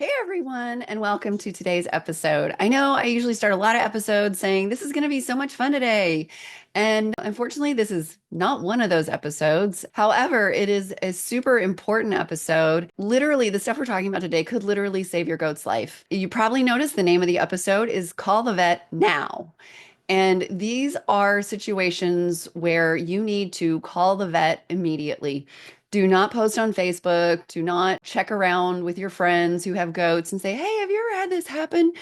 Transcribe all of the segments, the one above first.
Hey everyone, and welcome to today's episode. I know I usually start a lot of episodes saying this is going to be so much fun today. And unfortunately, this is not one of those episodes. However, it is a super important episode. Literally, the stuff we're talking about today could literally save your goat's life. You probably noticed the name of the episode is Call the Vet Now. And these are situations where you need to call the vet immediately. Do not post on Facebook. Do not check around with your friends who have goats and say, hey, have you ever had this happen?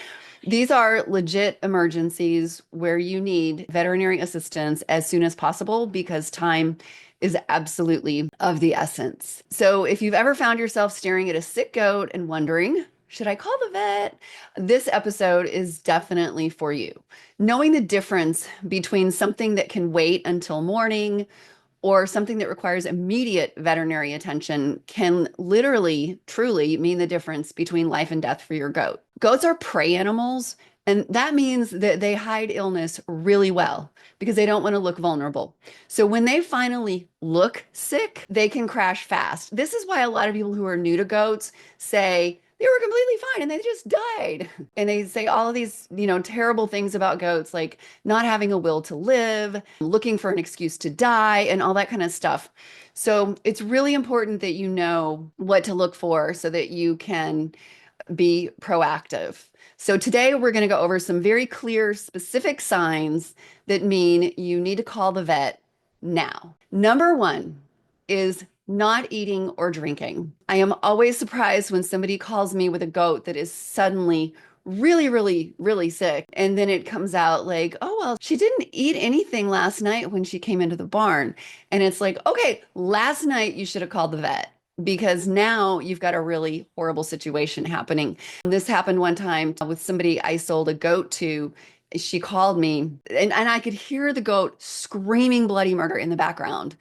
These are legit emergencies where you need veterinary assistance as soon as possible because time is absolutely of the essence. So if you've ever found yourself staring at a sick goat and wondering, should I call the vet? This episode is definitely for you. Knowing the difference between something that can wait until morning or something that requires immediate veterinary attention can literally, truly mean the difference between life and death for your goat. Goats are prey animals, and that means that they hide illness really well because they don't want to look vulnerable. So when they finally look sick, they can crash fast. This is why a lot of people who are new to goats say, they were completely fine and they just died. And they say all of these, terrible things about goats, like not having a will to live, looking for an excuse to die, and all that kind of stuff. So it's really important that you know what to look for so that you can be proactive. So today we're going to go over some very clear, specific signs that mean you need to call the vet now. Number one is not eating or drinking. I am always surprised when somebody calls me with a goat that is suddenly really, really, really sick. And then it comes out like, oh, well, she didn't eat anything last night when she came into the barn. And it's like, okay, last night you should have called the vet because now you've got a really horrible situation happening. This happened one time with somebody I sold a goat to. She called me and I could hear the goat screaming bloody murder in the background.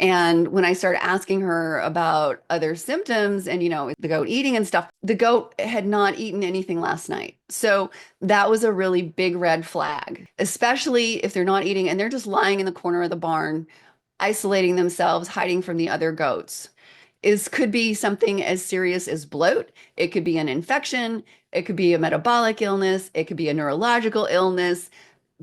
And when I started asking her about other symptoms and, the goat eating and stuff, the goat had not eaten anything last night. So that was a really big red flag, especially if they're not eating and they're just lying in the corner of the barn, isolating themselves, hiding from the other goats. Could be something as serious as bloat. It could be an infection. It could be a metabolic illness. It could be a neurological illness.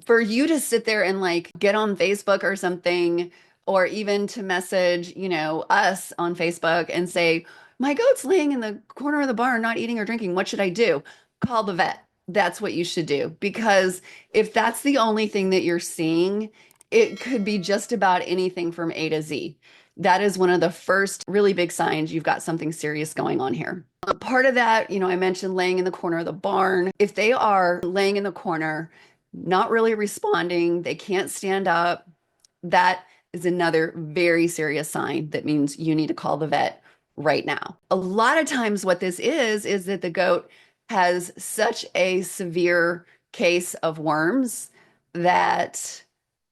For you to sit there and like get on Facebook or something, or even to message, us on Facebook and say, my goat's laying in the corner of the barn, not eating or drinking. What should I do? Call the vet. That's what you should do. Because if that's the only thing that you're seeing, it could be just about anything from A to Z. That is one of the first really big signs you've got something serious going on here. Part of that, I mentioned laying in the corner of the barn. If they are laying in the corner, not really responding, they can't stand up, that is another very serious sign that means you need to call the vet right now. A lot of times, what this is that the goat has such a severe case of worms that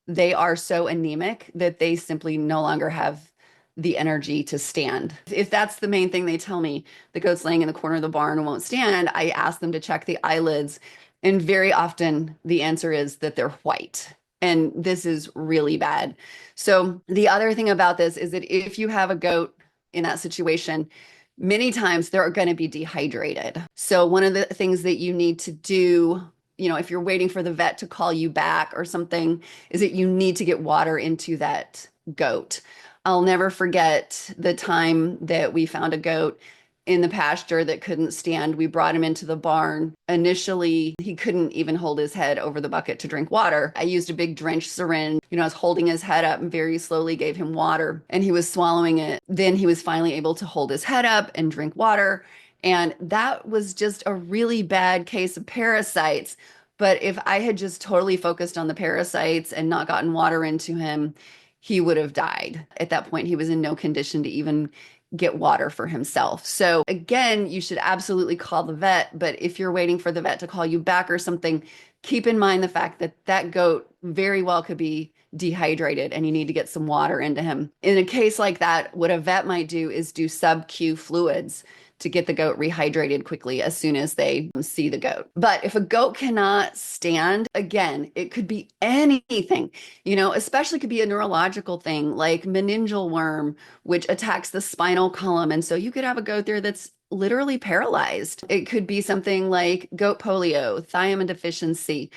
they are so anemic that they simply no longer have the energy to stand. If that's the main thing they tell me, the goat's laying in the corner of the barn and won't stand, I ask them to check the eyelids. And very often the answer is that they're white. And this is really bad. So the other thing about this is that if you have a goat in that situation, many times they're going to be dehydrated. So one of the things that you need to do, if you're waiting for the vet to call you back or something, is that you need to get water into that goat. I'll never forget the time that we found a goat in the pasture that couldn't stand. We brought him into the barn. Initially, he couldn't even hold his head over the bucket to drink water. I used a big drenched syringe. I was holding his head up and very slowly gave him water, and he was swallowing it. Then he was finally able to hold his head up and drink water. And that was just a really bad case of parasites. But if I had just totally focused on the parasites and not gotten water into him, he would have died. At that point, he was in no condition to even get water for himself. So again, you should absolutely call the vet, but if you're waiting for the vet to call you back or something, keep in mind the fact that that goat very well could be dehydrated and you need to get some water into him. In a case like that, what a vet might do is do sub-Q fluids to get the goat rehydrated quickly as soon as they see the goat. But if a goat cannot stand, again, it could be anything, especially could be a neurological thing like meningeal worm, which attacks the spinal column. And so you could have a goat there that's literally paralyzed. It could be something like goat polio, thiamine deficiency,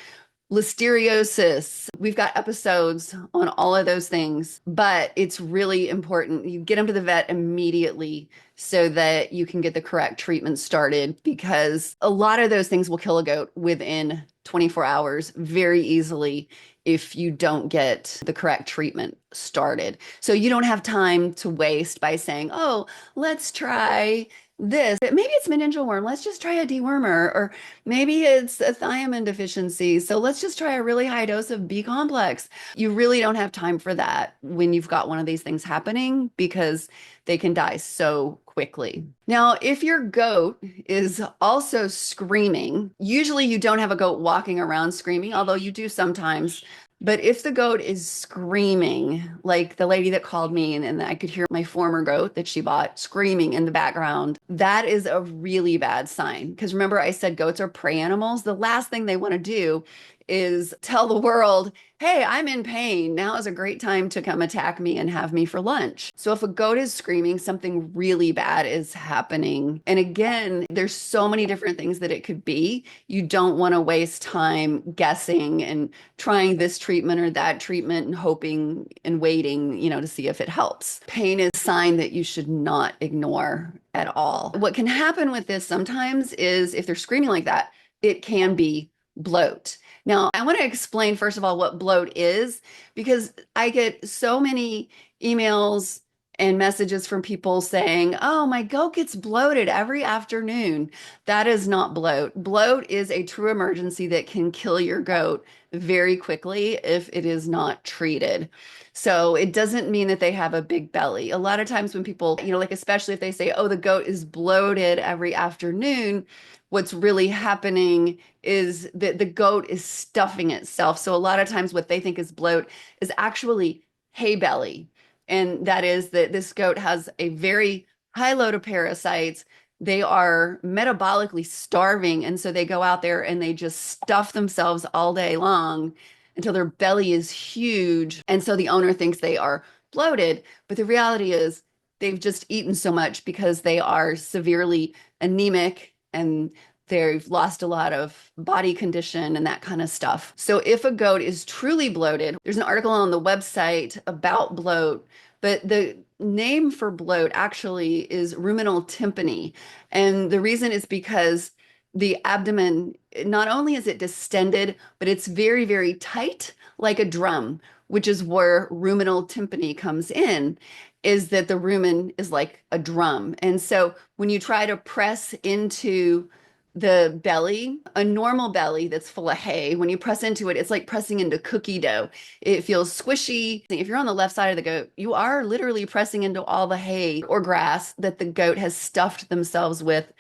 listeriosis. We've got episodes on all of those things, but it's really important. You get them to the vet immediately so that you can get the correct treatment started, because a lot of those things will kill a goat within 24 hours very easily if you don't get the correct treatment started. So you don't have time to waste by saying, oh, let's try this. Maybe it's meningeal worm. Let's just try a dewormer. Or maybe it's a thiamine deficiency. So let's just try a really high dose of B complex. You really don't have time for that when you've got one of these things happening, because they can die so quickly. Now, if your goat is also screaming, usually you don't have a goat walking around screaming, although you do sometimes. But if the goat is screaming, like the lady that called me and I could hear my former goat that she bought screaming in the background, that is a really bad sign. Because remember, I said goats are prey animals. The last thing they want to do is tell the world, hey, I'm in pain. Now is a great time to come attack me and have me for lunch. So if a goat is screaming, something really bad is happening. And again, there's so many different things that it could be. You don't want to waste time guessing and trying this treatment or that treatment and hoping and waiting, to see if it helps. Pain is a sign that you should not ignore at all. What can happen with this sometimes is if they're screaming like that, it can be bloat. Now, I want to explain, first of all, what bloat is, because I get so many emails and messages from people saying, oh, my goat gets bloated every afternoon. That is not bloat. Bloat is a true emergency that can kill your goat very quickly if it is not treated. So it doesn't mean that they have a big belly. A lot of times when people, like especially if they say, oh, the goat is bloated every afternoon, what's really happening is that the goat is stuffing itself. So a lot of times what they think is bloat is actually hay belly. And that is that this goat has a very high load of parasites. They are metabolically starving. And so they go out there and they just stuff themselves all day long until their belly is huge. And so the owner thinks they are bloated. But the reality is they've just eaten so much because they are severely anemic and they've lost a lot of body condition and that kind of stuff. So if a goat is truly bloated, there's an article on the website about bloat, but the name for bloat actually is ruminal tympany. And the reason is because the abdomen, not only is it distended, but it's very, very tight, like a drum, which is where ruminal tympany comes in, is that the rumen is like a drum. And so when you try to press into the belly, a normal belly that's full of hay, when you press into it, it's like pressing into cookie dough. It feels squishy. If you're on the left side of the goat, you are literally pressing into all the hay or grass that the goat has stuffed themselves with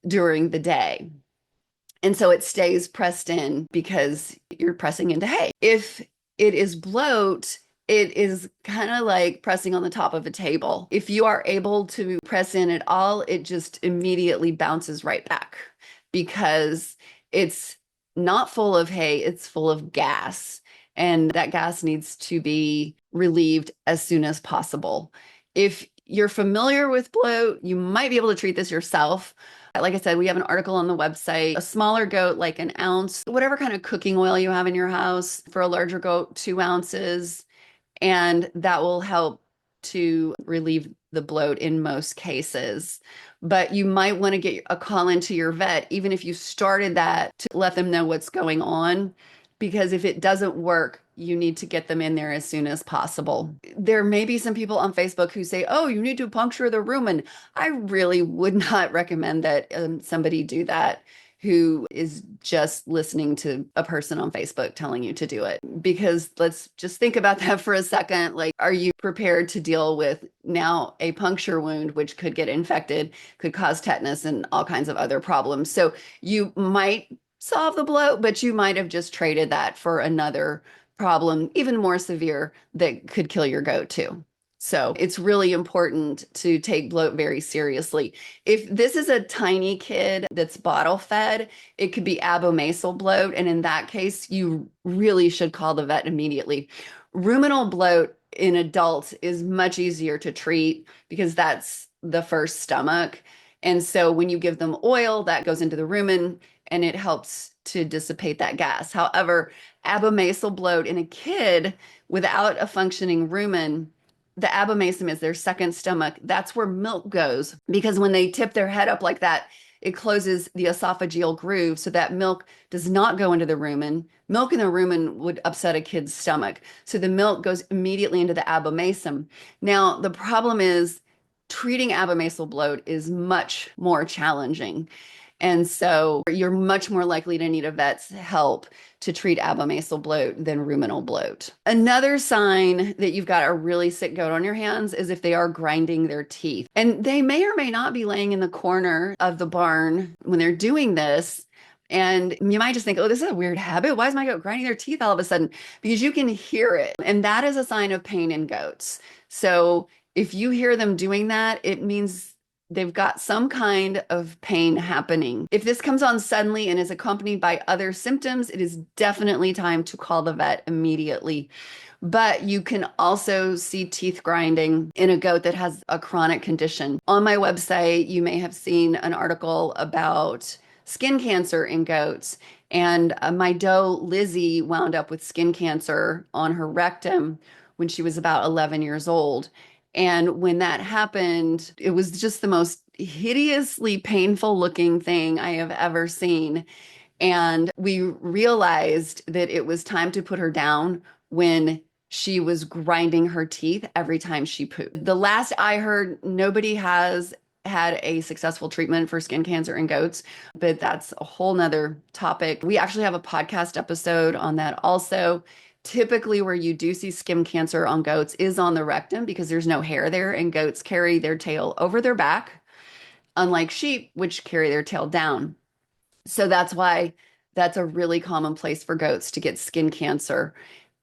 during the day. And so it stays pressed in because you're pressing into hay. If it is bloat, it is kind of like pressing on the top of a table. If you are able to press in at all, it just immediately bounces right back because it's not full of hay, it's full of gas. And that gas needs to be relieved as soon as possible. If you're familiar with bloat, you might be able to treat this yourself. Like I said, we have an article on the website. A smaller goat, like an ounce, whatever kind of cooking oil you have in your house. For a larger goat, 2 ounces. And that will help to relieve the bloat in most cases. But you might want to get a call into your vet, even if you started that, to let them know what's going on. Because if it doesn't work, you need to get them in there as soon as possible. There may be some people on Facebook who say, oh, you need to puncture the rumen. I really would not recommend that somebody do that who is just listening to a person on Facebook telling you to do it. Because let's just think about that for a second. Like, are you prepared to deal with now a puncture wound, which could get infected, could cause tetanus and all kinds of other problems? So you might solve the bloat, but you might have just traded that for another problem, even more severe, that could kill your goat too. So it's really important to take bloat very seriously. If this is a tiny kid that's bottle fed, it could be abomasal bloat. And in that case, you really should call the vet immediately. Ruminal bloat in adults is much easier to treat because that's the first stomach. And so when you give them oil, that goes into the rumen and it helps to dissipate that gas. However, abomasal bloat in a kid without a functioning rumen, the abomasum is their second stomach. That's where milk goes because when they tip their head up like that, it closes the esophageal groove so that milk does not go into the rumen. Milk in the rumen would upset a kid's stomach. So the milk goes immediately into the abomasum. Now, the problem is treating abomasal bloat is much more challenging. And so you're much more likely to need a vet's help to treat abomasal bloat than ruminal bloat. Another sign that you've got a really sick goat on your hands is if they are grinding their teeth. And they may or may not be laying in the corner of the barn when they're doing this. And you might just think, oh, this is a weird habit. Why is my goat grinding their teeth all of a sudden? Because you can hear it. And that is a sign of pain in goats. So if you hear them doing that, it means they've got some kind of pain happening. If this comes on suddenly and is accompanied by other symptoms, it is definitely time to call the vet immediately. But you can also see teeth grinding in a goat that has a chronic condition. On my website, you may have seen an article about skin cancer in goats. And my doe, Lizzie, wound up with skin cancer on her rectum when she was about 11 years old. And when that happened, it was just the most hideously painful looking thing I have ever seen. And we realized that it was time to put her down when she was grinding her teeth every time she pooped. The last I heard, nobody has had a successful treatment for skin cancer in goats, but that's a whole nother topic. We actually have a podcast episode on that also. Typically, where you do see skin cancer on goats is on the rectum because there's no hair there, and goats carry their tail over their back, unlike sheep, which carry their tail down. So that's why that's a really common place for goats to get skin cancer.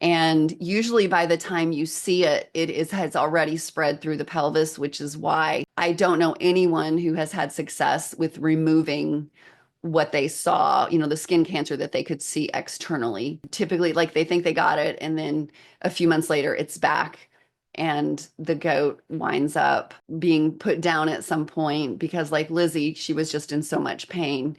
And usually by the time you see it, has already spread through the pelvis, which is why I don't know anyone who has had success with removing what they saw, the skin cancer that they could see externally. Typically, like they think they got it, and then a few months later, it's back. And the goat winds up being put down at some point because, like Lizzie, she was just in so much pain.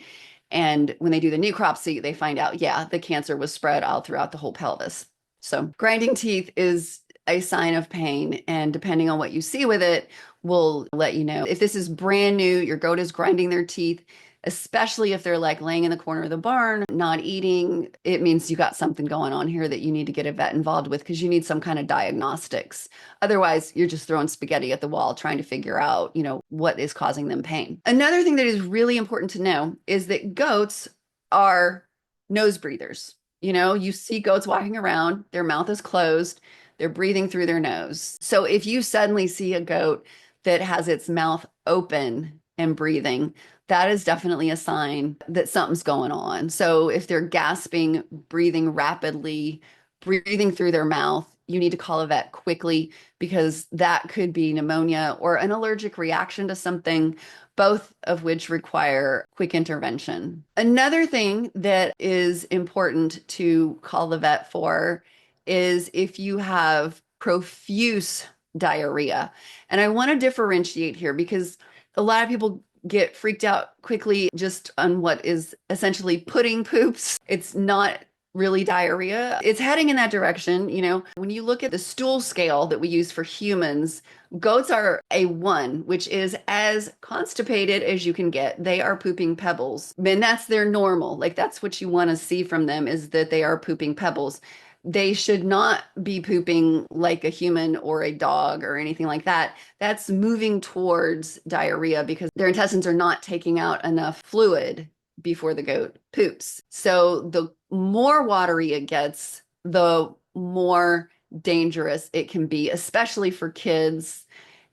And when they do the necropsy, they find out, yeah, the cancer was spread all throughout the whole pelvis. So grinding teeth is a sign of pain. And depending on what you see with it, will let you know. If this is brand new, your goat is grinding their teeth, especially if they're like laying in the corner of the barn, not eating, it means you got something going on here that you need to get a vet involved with because you need some kind of diagnostics. Otherwise, you're just throwing spaghetti at the wall trying to figure out, what is causing them pain. Another thing that is really important to know is that goats are nose breathers. You see goats walking around, their mouth is closed, they're breathing through their nose. So if you suddenly see a goat that has its mouth open and breathing, that is definitely a sign that something's going on. So if they're gasping, breathing rapidly, breathing through their mouth, you need to call a vet quickly because that could be pneumonia or an allergic reaction to something, both of which require quick intervention. Another thing that is important to call the vet for is if you have profuse diarrhea. And I want to differentiate here because a lot of people get freaked out quickly just on what is essentially pudding poops. It's not really diarrhea. It's heading in that direction. When you look at the stool scale that we use for humans, goats are a 1, which is as constipated as you can get. They are pooping pebbles. And that's their normal. Like that's what you want to see from them is that they are pooping pebbles. They should not be pooping like a human or a dog or anything like that. That's moving towards diarrhea because their intestines are not taking out enough fluid before the goat poops. So the more watery it gets, the more dangerous it can be, especially for kids.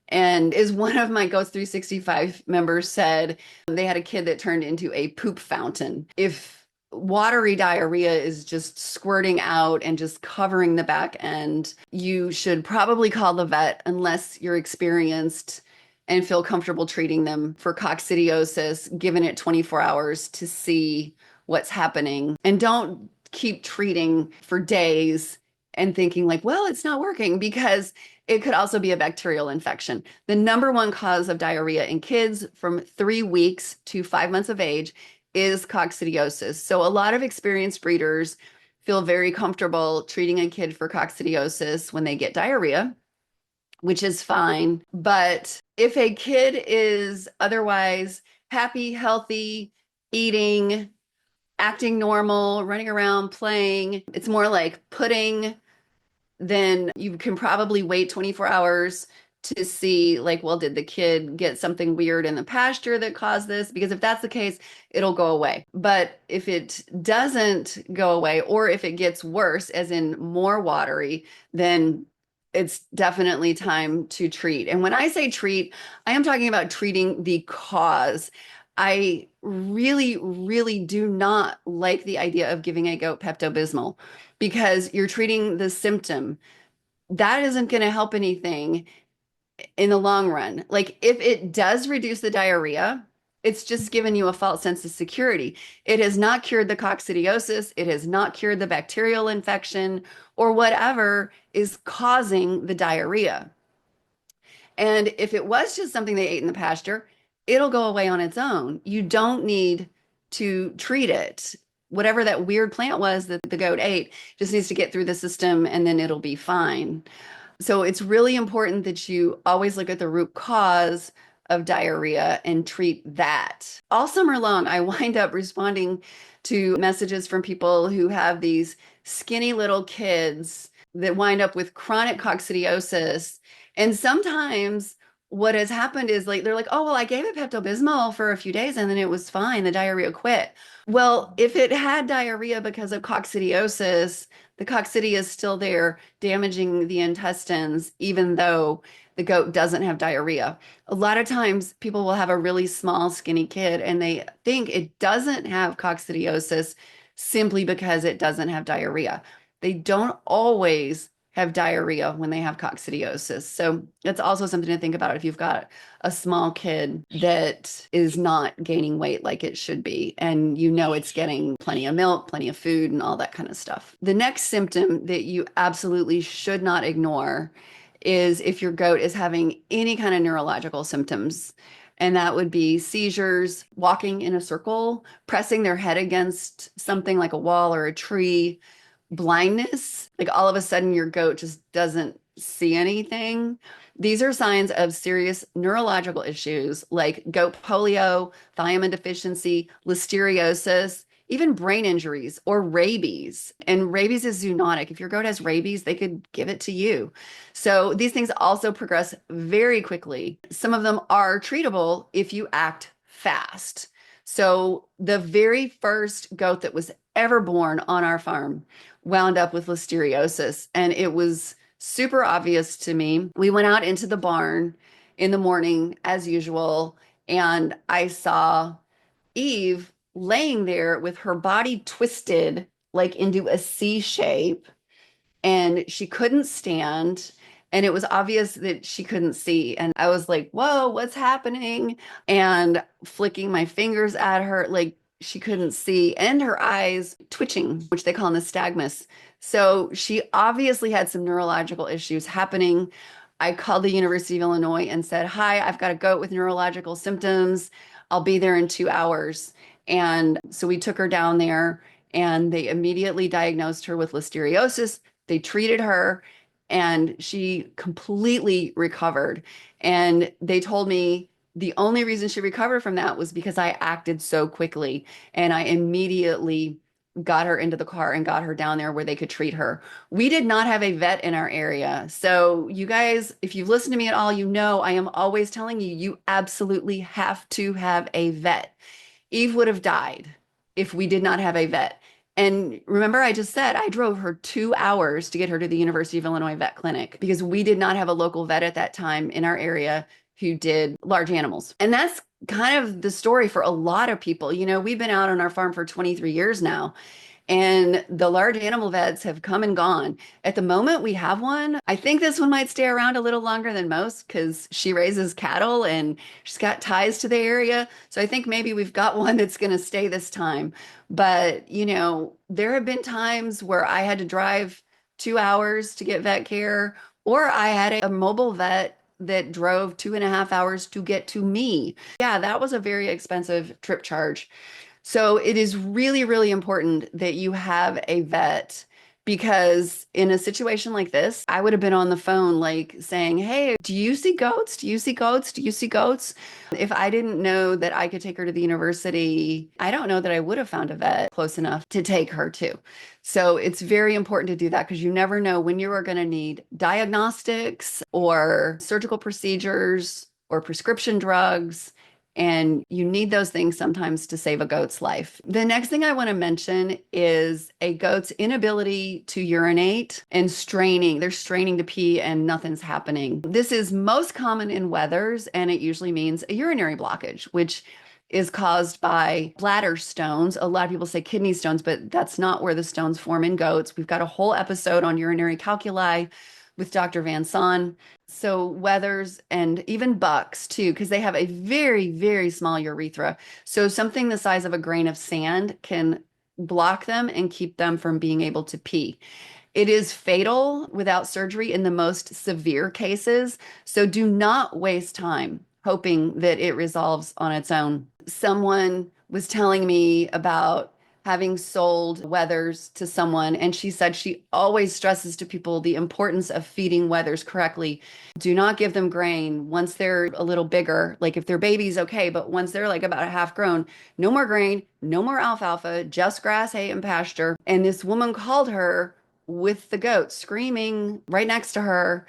And as one of my Goats 365 members said, they had a kid that turned into a poop fountain. If watery diarrhea is just squirting out and just covering the back end, you should probably call the vet unless you're experienced and feel comfortable treating them for coccidiosis, given it 24 hours to see what's happening. And don't keep treating for days and thinking like, well, it's not working, because It could also be a bacterial infection. The number one cause of diarrhea in kids from 3 weeks to 5 months of age is coccidiosis. So a lot of experienced breeders feel very comfortable treating a kid for coccidiosis when they get diarrhea, which is fine. But if a kid is otherwise happy, healthy, eating, acting normal, running around, playing, it's more like pudding, then you can probably wait 24 hours to see, like, well, did the kid get something weird in the pasture that caused this? Because if that's the case, it'll go away. But if it doesn't go away, or if it gets worse, as in more watery, then it's definitely time to treat. And when I say treat, I am talking about treating the cause. I really, really do not like the idea of giving a goat Pepto-Bismol because you're treating the symptom. That isn't going to help anything in the long run. Like if it does reduce the diarrhea, it's just given you a false sense of security. It has not cured the coccidiosis. It has not cured the bacterial infection or whatever is causing the diarrhea. And if it was just something they ate in the pasture, it'll go away on its own. You don't need to treat it. Whatever that weird plant was that the goat ate just needs to get through the system and then it'll be fine. So it's really important that you always look at the root cause of diarrhea and treat that. All summer long, I wind up responding to messages from people who have these skinny little kids that wind up with chronic coccidiosis. And sometimes what has happened is like they're like, oh, well, I gave it Pepto-Bismol for a few days and then it was fine. The diarrhea quit. Well, if it had diarrhea because of coccidiosis, the coccidia is still there, damaging the intestines, even though the goat doesn't have diarrhea. A lot of times people will have a really small, skinny kid and they think it doesn't have coccidiosis simply because it doesn't have diarrhea. They don't always have diarrhea when they have coccidiosis. So that's also something to think about if you've got a small kid that is not gaining weight like it should be, and you know it's getting plenty of milk, plenty of food, and all that kind of stuff. The next symptom that you absolutely should not ignore is if your goat is having any kind of neurological symptoms. And that would be seizures, walking in a circle, pressing their head against something like a wall or a tree, blindness, like all of a sudden your goat just doesn't see anything. These are signs of serious neurological issues like goat polio, thiamine deficiency, listeriosis, even brain injuries or rabies. And rabies is zoonotic. If your goat has rabies, they could give it to you. So these things also progress very quickly. Some of them are treatable if you act fast. So the very first goat that was ever born on our farm wound up with listeriosis, and it was super obvious to me. We went out into the barn in the morning as usual, and I saw Eve laying there with her body twisted like into a C shape, and she couldn't stand. And it was obvious that she couldn't see. And I was like, whoa, what's happening? And flicking my fingers at her, like she couldn't see, and her eyes twitching, which they call nystagmus. So she obviously had some neurological issues happening. I called the University of Illinois and said, hi, I've got a goat with neurological symptoms. I'll be there in 2 hours. And so we took her down there and they immediately diagnosed her with listeriosis. They treated her and she completely recovered. And they told me the only reason she recovered from that was because I acted so quickly and I immediately got her into the car and got her down there where they could treat her. We did not have a vet in our area. So you guys, if you've listened to me at all, you know I am always telling you, you absolutely have to have a vet. Eve would have died if we did not have a vet. And remember, I just said I drove her 2 hours to get her to the University of Illinois vet clinic because we did not have a local vet at that time in our area who did large animals. And that's kind of the story for a lot of people. You know, we've been out on our farm for 23 years now, and the large animal vets have come and gone. At the moment, we have one. I think this one might stay around a little longer than most because she raises cattle and she's got ties to the area. So I think maybe we've got one that's going to stay this time. But, you know, there have been times where I had to drive 2 hours to get vet care, Or I had a mobile vet that drove 2.5 hours to get to me. Yeah, that was a very expensive trip charge. So it is really, really important that you have a vet because in a situation like this, I would have been on the phone like saying, "Hey, do you see goats? Do you see goats? Do you see goats?" If I didn't know that I could take her to the university, I don't know that I would have found a vet close enough to take her to. So it's very important to do that because you never know when you are going to need diagnostics or surgical procedures or prescription drugs. And you need those things sometimes to save a goat's life. The next thing I want to mention is a goat's inability to urinate and straining. They're straining to pee and nothing's happening. This is most common in wethers, and it usually means a urinary blockage, which is caused by bladder stones. A lot of people say kidney stones, but that's not where the stones form in goats. We've got a whole episode on urinary calculi with Dr. Van Son. So wethers and even bucks too, because they have a very, very small urethra. So something the size of a grain of sand can block them and keep them from being able to pee. It is fatal without surgery in the most severe cases. So do not waste time hoping that it resolves on its own. Someone was telling me about having sold wethers to someone, and she said she always stresses to people the importance of feeding wethers correctly. Do not give them grain once they're a little bigger. Like if they're babies, okay, but once they're like about a half grown, no more grain, no more alfalfa, just grass, hay, and pasture. And this woman called her with the goat screaming right next to her.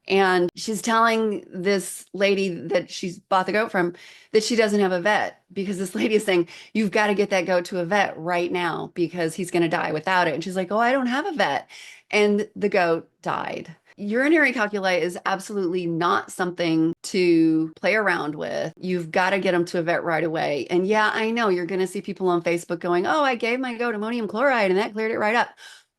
And she's telling this lady that she's bought the goat from that she doesn't have a vet because this lady is saying, "You've got to get that goat to a vet right now because he's going to die without it." And she's like, "Oh, I don't have a vet." And the goat died. Urinary calculi is absolutely not something to play around with. You've got to get them to a vet right away. And yeah, I know you're going to see people on Facebook going, "Oh, I gave my goat ammonium chloride and that cleared it right up."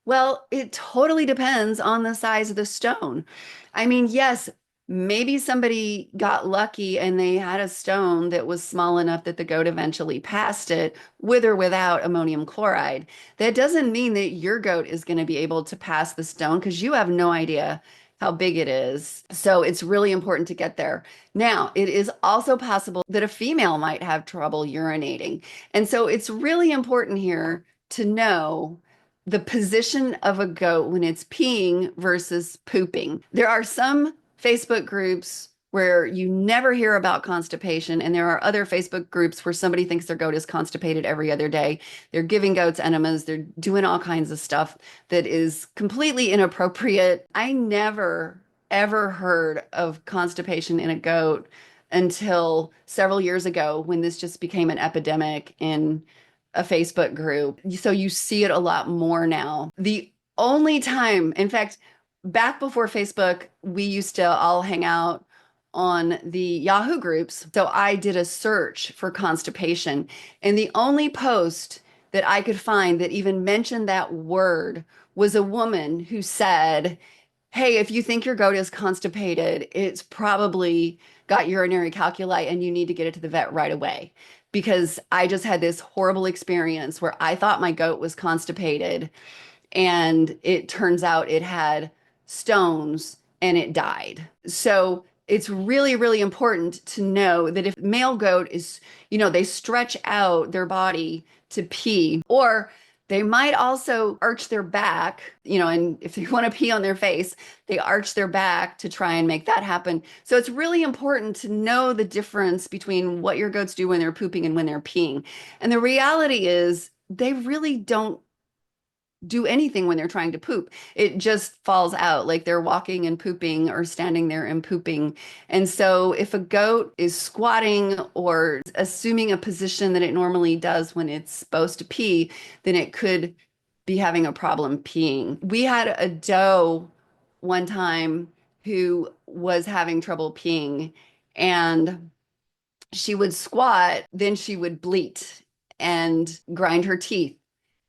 Well, it totally depends on the size of the stone. I mean, yes, maybe somebody got lucky and they had a stone that was small enough that the goat eventually passed it with or without ammonium chloride. That doesn't mean that your goat is going to be able to pass the stone because you have no idea how big it is. So it's really important to get there. Now, it is also possible that a female might have trouble urinating. And so it's really important here to know the position of a goat when it's peeing versus pooping. There are some Facebook groups where you never hear about constipation, and there are other Facebook groups where somebody thinks their goat is constipated every other day. They're giving goats enemas, they're doing all kinds of stuff that is completely inappropriate. I never, ever heard of constipation in a goat until several years ago when this just became an epidemic in a Facebook group. So you see it a lot more now. The only time, in fact, back before Facebook, we used to all hang out on the Yahoo groups. So I did a search for constipation, and the only post that I could find that even mentioned that word was a woman who said, "Hey, if you think your goat is constipated, it's probably got urinary calculi and you need to get it to the vet right away." Because I just had this horrible experience where I thought my goat was constipated and it turns out it had stones and it died. So it's really, really important to know that if male goat is, they stretch out their body to pee, or they might also arch their back, and if they want to pee on their face, they arch their back to try and make that happen. So it's really important to know the difference between what your goats do when they're pooping and when they're peeing. And the reality is they really don't do anything when they're trying to poop. It just falls out like they're walking and pooping or standing there and pooping. And so if a goat is squatting or assuming a position that it normally does when it's supposed to pee, then it could be having a problem peeing. We had a doe one time who was having trouble peeing, and she would squat, then she would bleat and grind her teeth.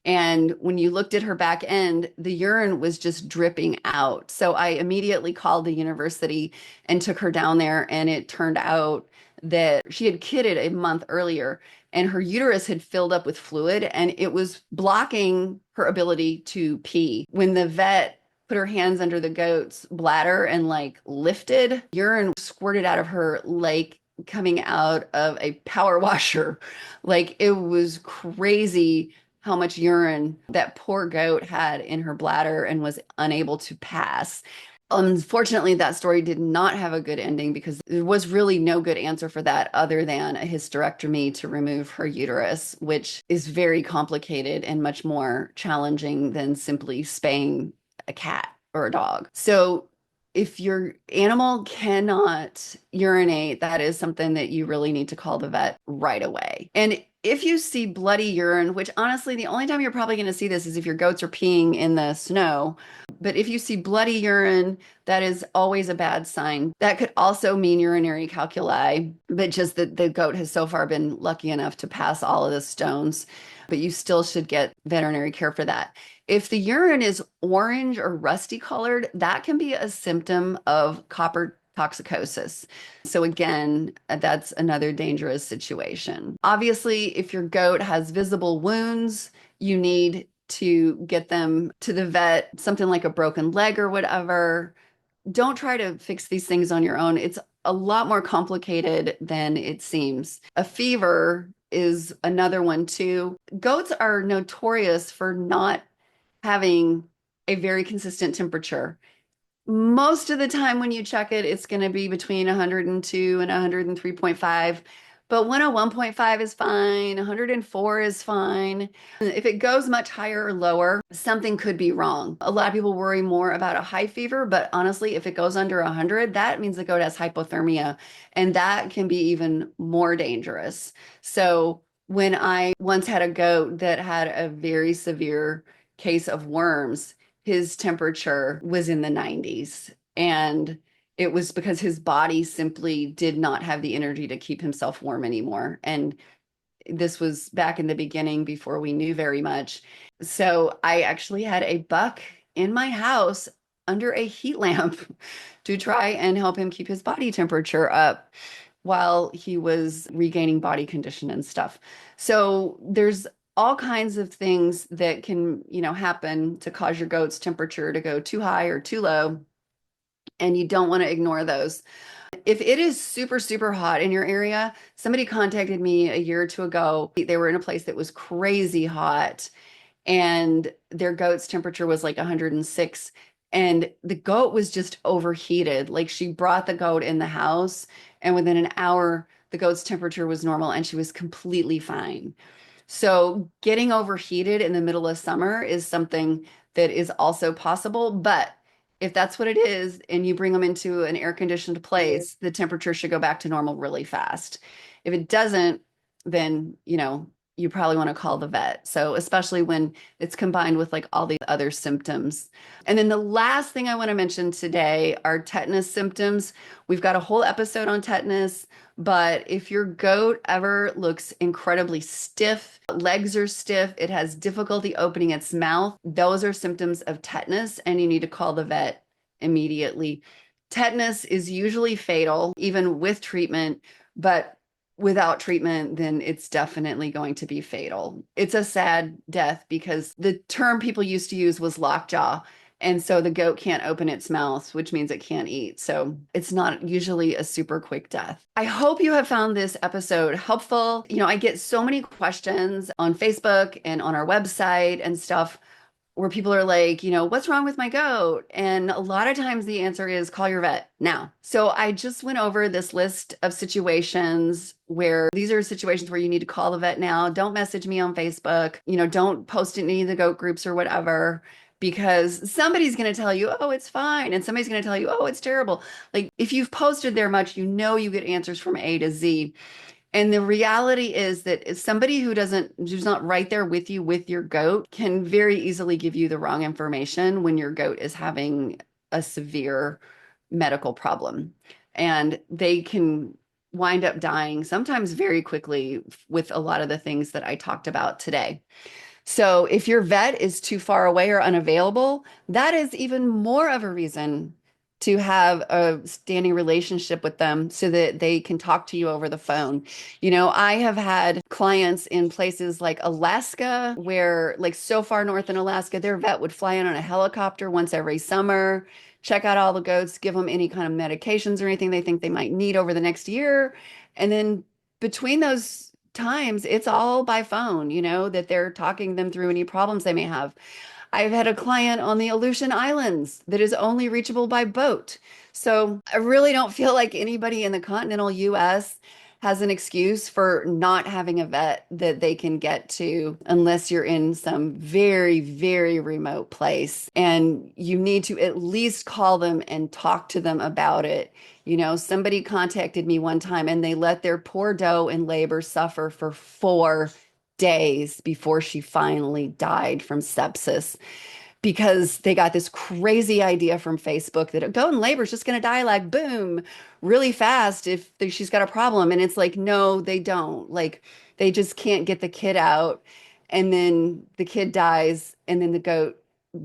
And when you looked at her back end, the urine was just dripping out. So I immediately called the university and took her down there. And it turned out that she had kidded a month earlier and her uterus had filled up with fluid and it was blocking her ability to pee. When the vet put her hands under the goat's bladder and like lifted, urine squirted out of her like coming out of a power washer. Like it was crazy how much urine that poor goat had in her bladder and was unable to pass. Unfortunately, that story did not have a good ending because there was really no good answer for that other than a hysterectomy to remove her uterus, which is very complicated and much more challenging than simply spaying a cat or a dog. So, if your animal cannot urinate, that is something that you really need to call the vet right away. And if you see bloody urine, which honestly, the only time you're probably going to see this is if your goats are peeing in the snow. But if you see bloody urine, that is always a bad sign. That could also mean urinary calculi, but just that the goat has so far been lucky enough to pass all of the stones. But you still should get veterinary care for that. If the urine is orange or rusty colored, that can be a symptom of copper toxicosis. So again, that's another dangerous situation. Obviously, if your goat has visible wounds, you need to get them to the vet, something like a broken leg or whatever. Don't try to fix these things on your own. It's a lot more complicated than it seems. A fever is another one too. Goats are notorious for not having a very consistent temperature. Most of the time when you check it, it's going to be between 102 and 103.5. But 101.5 is fine, 104 is fine. If it goes much higher or lower, something could be wrong. A lot of people worry more about a high fever, but honestly, if it goes under 100, that means the goat has hypothermia, and that can be even more dangerous. So when I once had a goat that had a very severe case of worms, his temperature was in the 90s. And it was because his body simply did not have the energy to keep himself warm anymore. And this was back in the beginning before we knew very much. So I actually had a buck in my house under a heat lamp to try and help him keep his body temperature up while he was regaining body condition and stuff. So there's all kinds of things that can, happen to cause your goat's temperature to go too high or too low, and you don't want to ignore those. If it is super, super hot in your area, somebody contacted me a year or two ago. They were in a place that was crazy hot, and their goat's temperature was like 106, and the goat was just overheated. Like she brought the goat in the house, and within an hour, the goat's temperature was normal and she was completely fine. So getting overheated in the middle of summer is something that is also possible. But if that's what it is, and you bring them into an air conditioned place, the temperature should go back to normal really fast. If it doesn't, then, you probably want to call the vet. So especially when it's combined with like all these other symptoms. And then the last thing I want to mention today are tetanus symptoms. We've got a whole episode on tetanus, but if your goat ever looks incredibly stiff, legs are stiff, it has difficulty opening its mouth, those are symptoms of tetanus, and you need to call the vet immediately. Tetanus is usually fatal, even with treatment, but without treatment, then it's definitely going to be fatal. It's a sad death because the term people used to use was lockjaw. And so the goat can't open its mouth, which means it can't eat. So it's not usually a super quick death. I hope you have found this episode helpful. I get so many questions on Facebook and on our website and stuff where people are like, what's wrong with my goat? And a lot of times the answer is call your vet now. So I just went over this list of situations where these are situations where you need to call the vet now. Don't message me on Facebook, don't post in any of the goat groups or whatever, because somebody's going to tell you, oh, it's fine. And somebody's going to tell you, oh, it's terrible. Like if you've posted there much, you get answers from A to Z. And the reality is that somebody who's not right there with you with your goat can very easily give you the wrong information when your goat is having a severe medical problem. And they can wind up dying sometimes very quickly with a lot of the things that I talked about today. So if your vet is too far away or unavailable, that is even more of a reason to have a standing relationship with them so that they can talk to you over the phone. I have had clients in places like Alaska, where, like, so far north in Alaska, their vet would fly in on a helicopter once every summer, check out all the goats, give them any kind of medications or anything they think they might need over the next year. And then between those times, it's all by phone, that they're talking them through any problems they may have. I've had a client on the Aleutian Islands that is only reachable by boat. So I really don't feel like anybody in the continental US has an excuse for not having a vet that they can get to unless you're in some very, very remote place. And you need to at least call them and talk to them about it. Somebody contacted me one time and they let their poor doe in labor suffer for 4 days before she finally died from sepsis because they got this crazy idea from Facebook that a goat in labor is just going to die like boom really fast if she's got a problem. And it's like, no, they don't. Like, they just can't get the kid out. And then the kid dies, and then the goat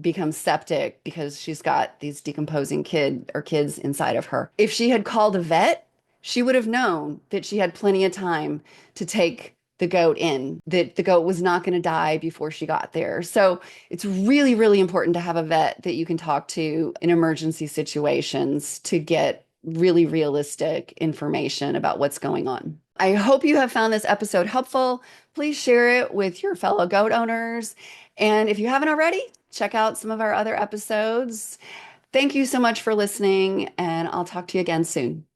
becomes septic because she's got these decomposing kids inside of her. If she had called a vet, she would have known that she had plenty of time to take the goat in, that the goat was not going to die before she got there. So it's really, really important to have a vet that you can talk to in emergency situations to get really realistic information about what's going on. I hope you have found this episode helpful. Please share it with your fellow goat owners. And if you haven't already, check out some of our other episodes. Thank you so much for listening, and I'll talk to you again soon.